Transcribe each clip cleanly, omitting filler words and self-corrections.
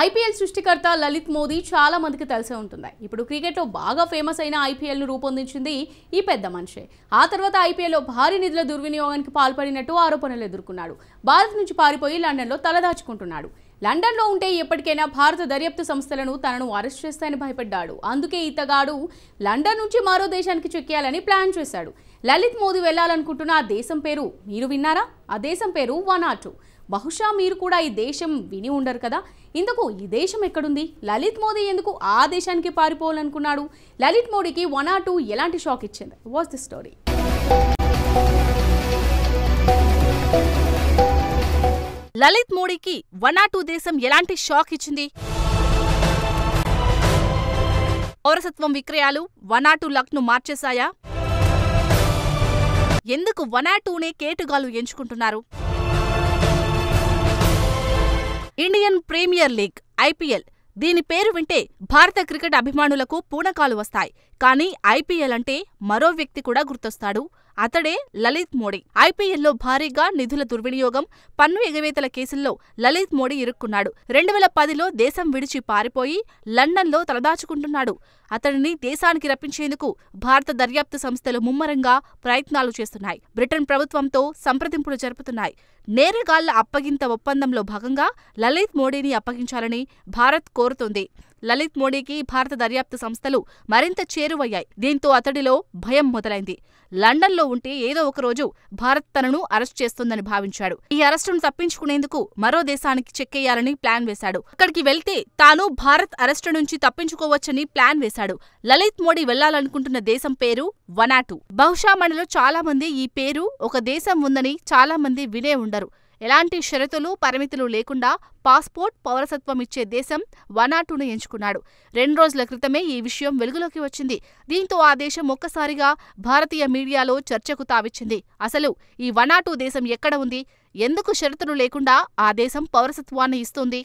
IPL సృష్టికర్త లలిత్ మోదీ చాలా మందికి తెలిసే ఉంటుంది. ఇప్పుడు క్రికెట్లో బాగా ఫేమస్ అయిన ఐపీఎల్ను రూపొందించింది ఈ పెద్ద మనిషే. ఆ తర్వాత ఐపీఎల్లో భారీ నిధుల దుర్వినియోగానికి పాల్పడినట్టు ఆరోపణలు ఎదుర్కొన్నాడు. భారత్ నుంచి పారిపోయి లండన్లో తలదాచుకుంటున్నాడు. లండన్లో ఉంటే ఎప్పటికైనా భారత దర్యాప్తు సంస్థలను తనను అరెస్ట్ చేస్తాయని భయపడ్డాడు. అందుకే ఇతగాడు లండన్ నుంచి మరో దేశానికి చెక్కేయాలని ప్లాన్ చేశాడు. లలిత్ మోదీ వెళ్లాలనుకుంటున్న ఆ దేశం పేరు మీరు విన్నారా? ఆ దేశం పేరు వనాటు. బహుశా మీరు కూడా ఈ దేశం విని ఉండరు కదా. ఇందుకు ఈ దేశం ఎక్కడుంది? లలిత్ మోదీ ఎందుకు ఆ దేశానికి పారిపోవాలనుకున్నాడు? లలిత్ మోడీకి వనాటు ఎలాంటి షాక్ ఇచ్చింది? Watch the story. లలిత్ మోడీకి వనాటు దేశం ఎలాంటి షాక్ ఇచ్చింది? పౌరసత్వం విక్రయాలు వనాటు లక్ను మార్చేశాయా? ఎందుకు వనాటూనే కేటుగాలు ఎంచుకుంటున్నారు? ఇండియన్ ప్రీమియర్ లీగ్ ఐపీఎల్, దీని పేరు వింటే భారత క్రికెట్ అభిమానులకు పూనకాలు వస్తాయి. కానీ ఐపీఎల్ అంటే మరో వ్యక్తి కూడా గుర్తొస్తాడు. అతడే లలిత్ మోడీ. ఐపీఎల్లో భారీగా నిధుల దుర్వినియోగం, పన్ను ఎగవేతల కేసుల్లో లలిత్ మోడీ ఇరుక్కున్నాడు. 2010లో దేశం విడిచి పారిపోయి లండన్లో తలదాచుకుంటున్నాడు. అతడిని దేశానికి రప్పించేందుకు భారత దర్యాప్తు సంస్థలు ముమ్మరంగా ప్రయత్నాలు చేస్తున్నాయి. బ్రిటన్ ప్రభుత్వంతో సంప్రదింపులు జరుపుతున్నాయి. నేరగాళ్ల అప్పగింత ఒప్పందంలో భాగంగా లలిత్ మోడీని అప్పగించాలని భారత్ కోరుతోంది. లలిత్ మోడీకి భారత దర్యాప్తు సంస్థలు మరింత చేరువయ్యాయి. దీంతో అతడిలో భయం మొదలైంది. లండన్లో ఉంటే ఏదో ఒకరోజు భారత్ తనను అరెస్ట్ చేస్తుందని భావించాడు. ఈ అరెస్టును తప్పించుకునేందుకు మరో దేశానికి చెక్కేయాలని ప్లాన్ వేశాడు. అక్కడికి వెళ్తే తాను భారత్ అరెస్టు నుంచి తప్పించుకోవచ్చని ప్లాన్ వేశాడు. లలిత్ మోడీ వెళ్లాలనుకుంటున్న దేశం పేరు వనాటు. బహుశా మనలో చాలా మంది ఈ పేరు ఒక దేశం ఉందని చాలా మంది వినే ఉండరు. ఎలాంటి షరతులు, పరిమితులు లేకుండా పాస్పోర్ట్, పౌరసత్వం ఇచ్చే దేశం వనాటును ఎంచుకున్నాడు. 2 రోజుల క్రితమే ఈ విషయం వెలుగులోకి వచ్చింది. దీంతో ఆ దేశం ఒక్కసారిగా భారతీయ మీడియాలో చర్చకు తావిచ్చింది. అసలు ఈ వనాటు దేశం ఎక్కడ ఉంది? ఎందుకు షరతులు లేకుండా ఆ దేశం పౌరసత్వాన్ని ఇస్తుంది?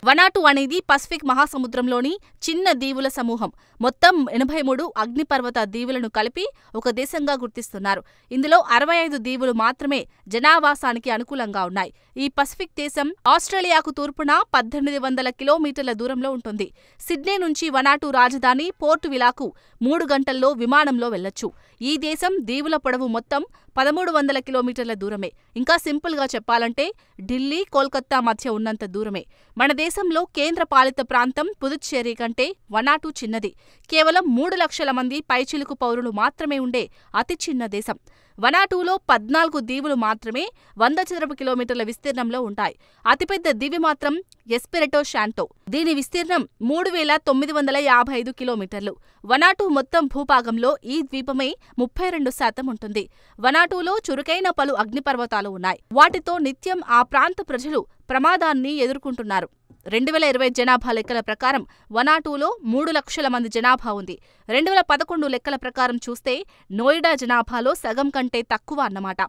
వనాటు అనేది పసిఫిక్ మహాసముద్రంలోని చిన్న దీవుల సమూహం. మొత్తం 83 అగ్నిపర్వత దీవులను కలిపి ఒక దేశంగా గుర్తిస్తున్నారు. ఇందులో 65 దీవులు మాత్రమే జనావాసానికి అనుకూలంగా ఉన్నాయి. ఈ పసిఫిక్ దేశం ఆస్ట్రేలియాకు తూర్పున 1800 కిలోమీటర్ల దూరంలో ఉంటుంది. సిడ్నీ నుంచి వనాటు రాజధాని పోర్ట్ విలాకు 3 గంటల్లో విమానంలో వెళ్లొచ్చు. ఈ దేశం దీవుల పొడవు మొత్తం 1300 కిలోమీటర్ల దూరమే. ఇంకా సింపుల్గా చెప్పాలంటే ఢిల్లీ, కోల్కతా మధ్య ఉన్నంత దూరమే. మన దేశంలో కేంద్ర పాలిత ప్రాంతం పుదుచ్చేరి కంటే వనాటు చిన్నది. కేవలం 3 లక్షల మంది పైచిలుకు పౌరులు మాత్రమే ఉండే అతి చిన్న దేశం. వనాటులో 14 దీవులు మాత్రమే 100 చదరపు కిలోమీటర్ల విస్తీర్ణంలో ఉంటాయి. అతిపెద్ద దీవి మాత్రం ఎస్పిరిటో శాంటో. దీని విస్తీర్ణం 3955 కిలోమీటర్లు. వనాటు మొత్తం భూభాగంలో ఈ ద్వీపమే 32% ఉంటుంది. వనాటులో చురుకైన పలు అగ్నిపర్వతాలు ఉన్నాయి. వాటితో నిత్యం ఆ ప్రాంత ప్రజలు ప్రమాదాన్ని ఎదుర్కొంటున్నారు. 2020 జనాభా లెక్కల ప్రకారం వనాటులో 3 లక్షల మంది జనాభా ఉంది. 2011 లెక్కల ప్రకారం చూస్తే నోయిడా జనాభాలో సగం కంటే తక్కువ అన్నమాట.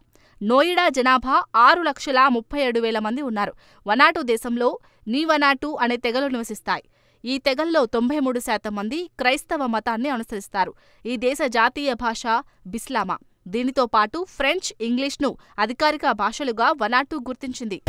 నోయిడా జనాభా 6,37,000 మంది ఉన్నారు. వనాటు దేశంలో నీవనాటు అనే తెగలు నివసిస్తాయి. ఈ తెగల్లో 93% మంది క్రైస్తవ మతాన్ని అనుసరిస్తారు. ఈ దేశ జాతీయ భాష బిస్లామా. దీనితో పాటు ఫ్రెంచ్, ఇంగ్లీష్ను అధికారిక భాషలుగా వనాటు గుర్తించింది.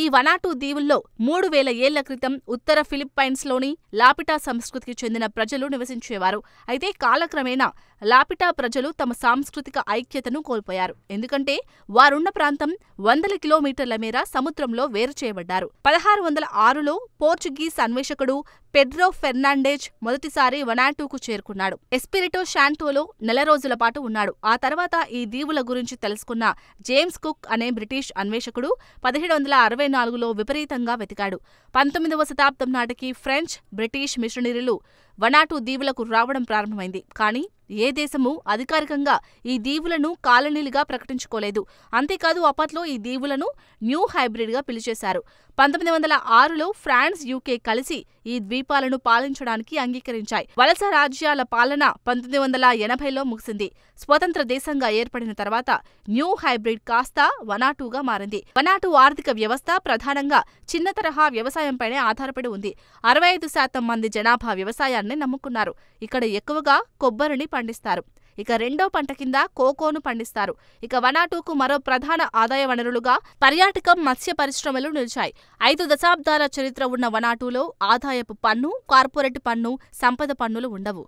ఈ వనాటు దీవుల్లో 3000 ఏళ్ల క్రితం ఉత్తర ఫిలిప్పైన్స్లోని లాపిటా సంస్కృతికి చెందిన ప్రజలు నివసించేవారు. అయితే కాలక్రమేణా లాపిటా ప్రజలు తమ సాంస్కృతిక ఐక్యతను కోల్పోయారు. ఎందుకంటే వారున్న ప్రాంతం వందల కిలోమీటర్ల మేర సముద్రంలో వేరు చేయబడ్డారు. 1606లో పోర్చుగీస్ అన్వేషకుడు పెడ్రో ఫెర్నాండెజ్ మొదటిసారి వనాటుకు చేరుకున్నాడు. ఎస్పిరిటో శాంటోలో 4 రోజుల పాటు ఉన్నాడు. ఆ తర్వాత ఈ దీవుల గురించి తెలుసుకున్న జేమ్స్ కుక్ అనే బ్రిటిష్ అన్వేషకుడు 1764లో విపరీతంగా వెతికాడు. 19వ శతాబ్దం నాటికి ఫ్రెంచ్, బ్రిటిష్ మిషనరీలు వనాటు దీవులకు రావడం ప్రారంభమైంది. కానీ ఏ దేశమూ అధికారికంగా ఈ దీవులను కాలనీలుగా ప్రకటించుకోలేదు. అంతేకాదు అప్పట్లో ఈ దీవులను న్యూ హైబ్రిడ్గా పిలిచేశారు. 1906లో ఫ్రాన్స్, యూకే కలిసి ఈ ద్వీపాలను పాలించడానికి అంగీకరించాయి. వలస రాజ్యాల పాలన 1980లో ముగిసింది. స్వతంత్ర దేశంగా ఏర్పడిన తర్వాత న్యూ హైబ్రిడ్ కాస్త వనాటుగా మారింది. వనాటు ఆర్థిక వ్యవస్థ ప్రధానంగా చిన్న తరహా వ్యవసాయంపైనే ఆధారపడి ఉంది. 65% మంది జనాభా వ్యవసాయాన్ని నమ్ముకున్నారు. ఇక్కడ ఎక్కువగా కొబ్బరిని పండిస్తారు. ఇక రెండో పంట కింద కోకోను పండిస్తారు. ఇక వనాటూకు మరో ప్రధాన ఆదాయ వనరులుగా పర్యాటకం, మత్స్య పరిశ్రమలు నిలిచాయి. 5 దశాబ్దాల చరిత్ర ఉన్న వనాటూలో ఆదాయపు పన్ను, కార్పొరేట్ పన్ను, సంపద పన్నులు ఉండవు.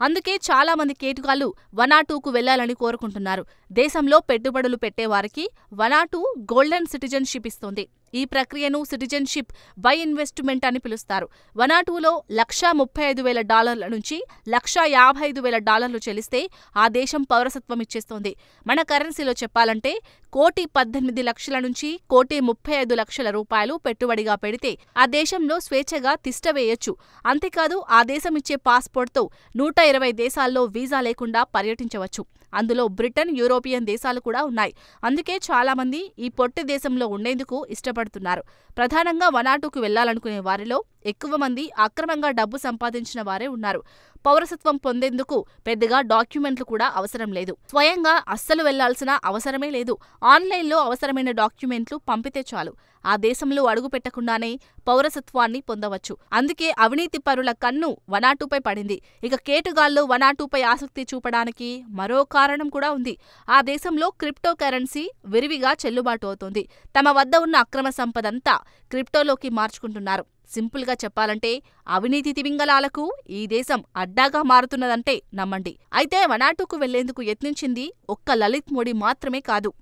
అందుకే చాలా మంది కేటుగాళ్లు వనాటూకు వెళ్లాలని కోరుకుంటున్నారు. దేశంలో పెట్టుబడులు పెట్టేవారికి వనాటూ గోల్డెన్ సిటిజన్షిప్ ఇస్తోంది. ఈ ప్రక్రియను సిటిజన్షిప్ బై ఇన్వెస్ట్మెంట్ అని పిలుస్తారు. వనాటూలో $135,000 నుంచి $155,000 చెల్లిస్తే ఆ దేశం పౌరసత్వం ఇచ్చేస్తోంది. మన కరెన్సీలో చెప్పాలంటే $1,18,00,000 నుంచి $1,35,00,000 పెట్టుబడిగా పెడితే ఆ దేశంలో స్వేచ్ఛగా తిష్టవేయొచ్చు. అంతేకాదు ఆ దేశం ఇచ్చే పాస్పోర్ట్తో 120 దేశాల్లో వీసా లేకుండా పర్యటించవచ్చు. అందులో బ్రిటన్, యూరోపియన్ దేశాలు కూడా ఉన్నాయి. అందుకే చాలామంది ఈ పొట్టి దేశంలో ఉండేందుకు ఇష్టపడుతున్నారు. ప్రధానంగా వనాటూకు వెళ్లాలనుకునే వారిలో ఎక్కువ మంది అక్రమంగా డబ్బు సంపాదించిన వారే ఉన్నారు. పౌరసత్వం పొందేందుకు పెద్దగా డాక్యుమెంట్లు కూడా అవసరం లేదు. స్వయంగా అస్సలు వెళ్లాల్సిన అవసరమే లేదు. ఆన్లైన్లో అవసరమైన డాక్యుమెంట్లు పంపితే చాలు. ఆ దేశంలో అడుగు పెట్టకుండానే పౌరసత్వాన్ని పొందవచ్చు. అందుకే అవినీతి పరుల కన్ను వనాటూపై పడింది. ఇక కేటుగాళ్లు వనాటూపై ఆసక్తి చూపడానికి మరో కారణం కూడా ఉంది. ఆ దేశంలో క్రిప్టో కరెన్సీ విరివిగా చెల్లుబాటు అవుతోంది. తమ వద్ద ఉన్న అక్రమ సంపదంతా క్రిప్టోలోకి మార్చుకుంటున్నారు. సింపుల్గా చెప్పాలంటే అవినీతి తిమింగలాలకు ఈ దేశం అడ్డాగా మారుతున్నదంటే నమ్మండి. అయితే వనాటూకు వెళ్లేందుకు యత్నించింది ఒక్క లలిత్ మోడీ మాత్రమే కాదు.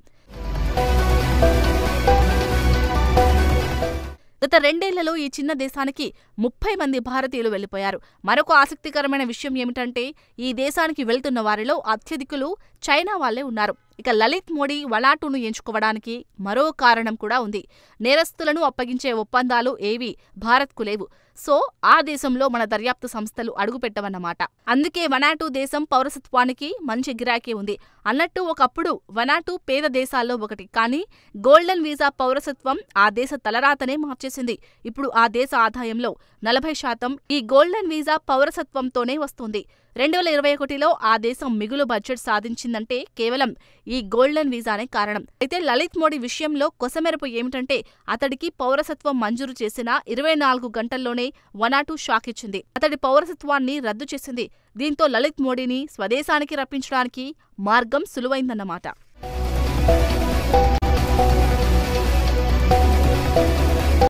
గత 2 ఏళ్లలో ఈ చిన్న దేశానికి 30 మంది భారతీయులు వెళ్లిపోయారు. మరొక ఆసక్తికరమైన విషయం ఏమిటంటే ఈ దేశానికి వెళ్తున్న వారిలో అత్యధికులు చైనా వాళ్లే ఉన్నారు. ఇక లలిత్ మోడీ వనాటూను ఎంచుకోవడానికి మరో కారణం కూడా ఉంది. నేరస్తులను అప్పగించే ఒప్పందాలు ఏవీ భారత్కు లేవు. సో ఆ దేశంలో మన దర్యాప్తు సంస్థలు అడుగుపెట్టవన్నమాట. అందుకే వనాటూ దేశం పౌరసత్వానికి మంచి గిరాకీ ఉంది. అన్నట్టు ఒకప్పుడు వనాటూ పేద దేశాల్లో ఒకటి. కానీ గోల్డెన్ వీసా పౌరసత్వం ఆ దేశ తలరాతనే మార్చేసింది. ఇప్పుడు ఆ దేశ ఆదాయంలో 40% ఈ గోల్డెన్ వీసా పౌరసత్వంతోనే వస్తుంది. 2021లో ఆ దేశం మిగులు బడ్జెట్ సాధించిందంటే కేవలం ఈ గోల్డెన్ వీసానే కారణం. అయితే లలిత్ మోడీ విషయంలో కొసమెరుపు ఏమిటంటే అతడికి పౌరసత్వం మంజూరు చేసిన 24 గంటల్లోనే వనాటూ షాక్ ఇచ్చింది. అతడి పౌరసత్వాన్ని రద్దు చేసింది. దీంతో లలిత్ మోడీని స్వదేశానికి రప్పించడానికి మార్గం సులువైందన్నమాట.